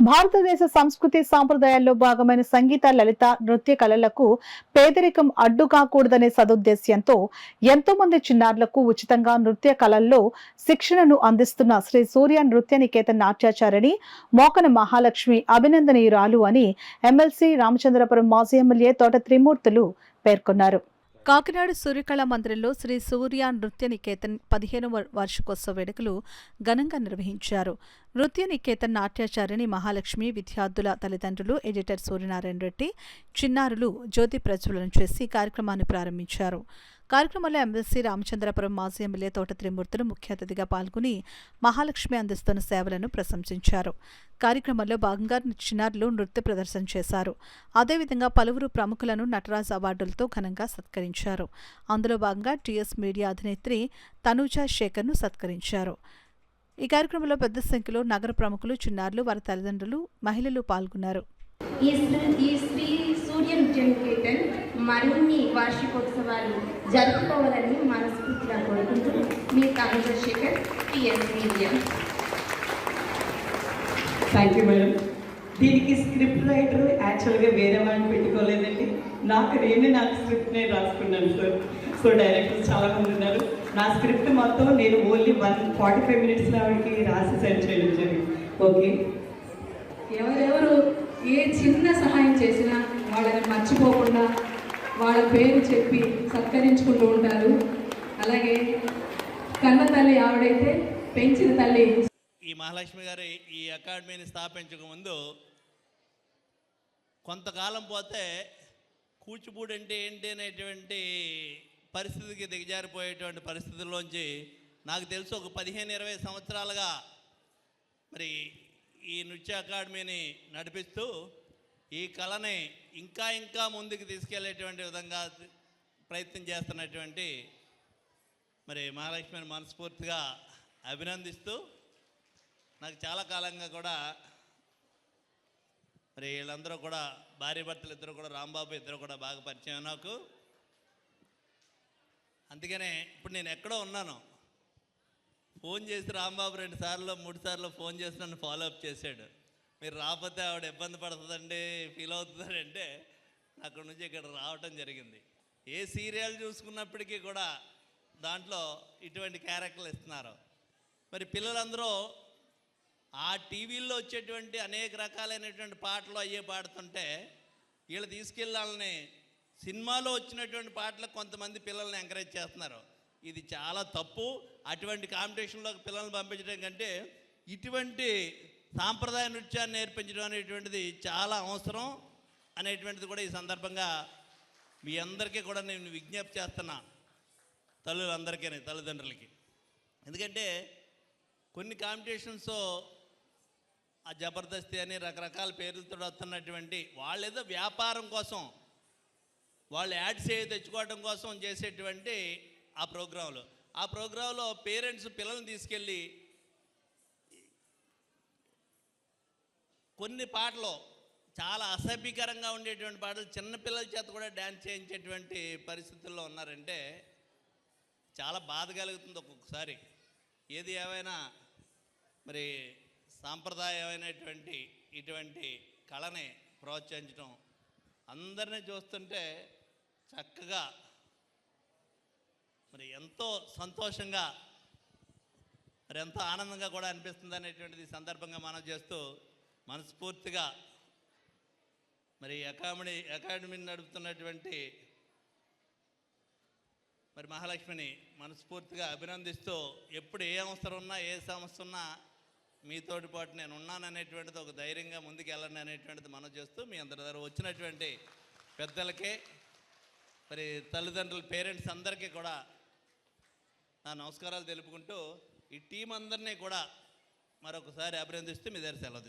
భారతదేశ సంస్కృతి సాంప్రదాయాల్లో భాగమైన సంగీత, లలిత, నృత్య కళలకు పేదరికం అడ్డు కాకూడదనే సదుద్దేశ్యంతో ఎంతో మంది చిన్నారులకు ఉచితంగా నృత్య కళల్లో శిక్షణను అందిస్తున్న శ్రీ సూర్య నృత్య నికేతన్ నాట్యాచారిణి మోకన మహాలక్ష్మి అభినందనీయురాలు అని ఎమ్మెల్సీ రామచంద్రపురం మాజీ ఎమ్మెల్యే తోట త్రిమూర్తులు పేర్కొన్నారు. కాకినాడ సూర్యకళా మందిరంలో శ్రీ సూర్య నృత్య నికేతన్ 15వ వార్షికోత్సవ వేడుకలు ఘనంగా నిర్వహించారు. నృత్య నికేతన్ నాట్యాచారిణి మహాలక్ష్మి విద్యార్థుల తల్లిదండ్రులు, ఎడిటర్ సూర్యనారాయణ రెడ్డి చిన్నారులు జ్యోతి ప్రజ్వలన చేసి కార్యక్రమాన్ని ప్రారంభించారు. కార్యక్రమంలో ఎమ్మెల్సీ రామచంద్రపురం మాజీ ఎమ్మెల్యే తోట త్రిమూర్తులు ముఖ్య అతిథిగా పాల్గొని మహాలక్ష్మి అందిస్తున్న సేవలను ప్రశంసించారు. కార్యక్రమంలో భాగంగా చిన్నారులు నృత్య ప్రదర్శన చేశారు. అదేవిధంగా పలువురు ప్రముఖులను నటరాజ్ అవార్డులతో ఘనంగా సత్కరించారు. అందులో భాగంగా టీఎస్ మీడియా అధినేత్రి తనూజా శేఖర్ను సత్కరించారు. ఈ కార్యక్రమంలో పెద్ద సంఖ్యలో నగర ప్రముఖులు, చిన్నారులు, వారి తల్లిదండ్రులు, మహిళలు పాల్గొన్నారు. మరిన్ని వార్షికోత్సవాలు జరుపుకోవాలని మనస్ఫూర్తిగా కోరుకుంటూ మీ Tanuja Shekhar, TS media. Thank you madam. దీనికి స్క్రిప్ట్ రైటర్ యాక్చువల్గా వేరే వాళ్ళని పెట్టుకోలేదండి. నాకు స్క్రిప్ట్ నేను రాసుకున్నాను సార్. సో డైరెక్టర్స్ చాలామంది ఉన్నారు. నా స్క్రిప్ట్ మొత్తం నేను ఓన్లీ 145 minutesలో ఆవిడకి రాసి సెండ్ చేయడం జరిగింది. ఓకే, ఎవరెవరు ఏ చిన్న సహాయం చేసినా వాళ్ళని మర్చిపోకుండా వాళ్ళ పేరు చెప్పి సత్కరించుకుంటూ ఉంటారు. అలాగే కన్న తల్లి ఆవిడైతే పెంచిన తల్లి. ఈ మహాలక్ష్మి గారు ఈ అకాడమీని స్థాపించక ముందు కొంతకాలం పోతే కూచిపూడి అంటే ఏంటి అనేటువంటి పరిస్థితికి దిగజారిపోయేటువంటి పరిస్థితుల్లోంచి నాకు తెలుసు ఒక 15-20 సంవత్సరాలుగా మరి ఈ నృత్య అకాడమీని నడిపిస్తూ ఈ కళని ఇంకా ముందుకు తీసుకెళ్లేటువంటి విధంగా ప్రయత్నం చేస్తున్నటువంటి మరి మహాలక్ష్మిని మనస్ఫూర్తిగా అభినందిస్తూ, నాకు చాలా కాలంగా కూడా మరి వీళ్ళందరూ కూడా భార్య భర్తలు ఇద్దరు కూడా, రాంబాబు ఇద్దరు కూడా బాగా పరిచయం నాకు. అందుకనే ఇప్పుడు నేను ఎక్కడో ఉన్నాను, ఫోన్ చేసి రాంబాబు 2 సార్లు 3 సార్లు ఫోన్ చేసి నన్ను ఫాలోఅప్ చేశాడు. మీరు రాకపోతే ఆవిడ ఇబ్బంది పడుతుందండి, ఫీల్ అవుతుందంటే అక్కడి నుంచి ఇక్కడ రావటం జరిగింది. ఏ సీరియల్ చూసుకున్నప్పటికీ కూడా దాంట్లో ఇటువంటి క్యారెక్టర్లు ఇస్తున్నారు. మరి పిల్లలందరూ ఆ టీవీల్లో వచ్చేటువంటి అనేక రకాలైనటువంటి పాటలు అయ్యే పాడుతుంటే వీళ్ళు తీసుకెళ్ళాలని సినిమాలో వచ్చినటువంటి పాటలకు కొంతమంది పిల్లల్ని ఎంకరేజ్ చేస్తున్నారు. ఇది చాలా తప్పు. అటువంటి కాంపిటీషన్లోకి పిల్లల్ని పంపించడం కంటే ఇటువంటి సాంప్రదాయ నృత్యాన్ని నేర్పించడం అనేటువంటిది చాలా అవసరం అనేటువంటిది కూడా ఈ సందర్భంగా మీ అందరికీ కూడా నేను విజ్ఞప్తి చేస్తున్నా, తల్లులందరికీ, తల్లిదండ్రులకి. ఎందుకంటే కొన్ని కాంపిటీషన్స్ ఆ జబర్దస్తి అని రకరకాల పేర్లతో వస్తున్నటువంటి వాళ్ళు ఏదో వ్యాపారం కోసం, వాళ్ళు యాడ్స్ తెచ్చుకోవడం కోసం చేసేటువంటి ఆ ప్రోగ్రాంలో పేరెంట్స్ పిల్లల్ని తీసుకెళ్ళి కొన్ని పాటలు చాలా అసభ్యకరంగా ఉండేటువంటి పాటలు చిన్నపిల్లల చేత కూడా డ్యాన్స్ చేయించేటువంటి పరిస్థితుల్లో ఉన్నారంటే చాలా బాధ కలుగుతుంది ఒక్కొక్కసారి. ఏది ఏమైనా మరి సాంప్రదాయమైనటువంటి ఇటువంటి కళని ప్రోత్సహించడం, అందరినీ చూస్తుంటే చక్కగా మరి ఎంతో సంతోషంగా, మరి ఎంతో ఆనందంగా కూడా అనిపిస్తుంది అనేటువంటిది సందర్భంగా మనం చేస్తూ, మనస్ఫూర్తిగా మరి అకాడమీని నడుపుతున్నటువంటి మరి మహాలక్ష్మిని మనస్ఫూర్తిగా అభినందిస్తూ, ఎప్పుడు ఏ అవసరం ఉన్నా, ఏ సమస్య ఉన్నా మీతోటి పాటు నేను ఉన్నాననేటువంటిది ఒక ధైర్యంగా ముందుకు వెళ్ళండి అనేటువంటిది మనం చేస్తూ, మీ అందరి దగ్గర వచ్చినటువంటి పెద్దలకే, మరి తల్లిదండ్రుల పేరెంట్స్ అందరికీ కూడా నా నమస్కారాలు తెలుపుకుంటూ, ఈ టీం అందరినీ కూడా మరొకసారి అభినందిస్తూ మీ దగ్గర సెలవు తీసుకుంటాను.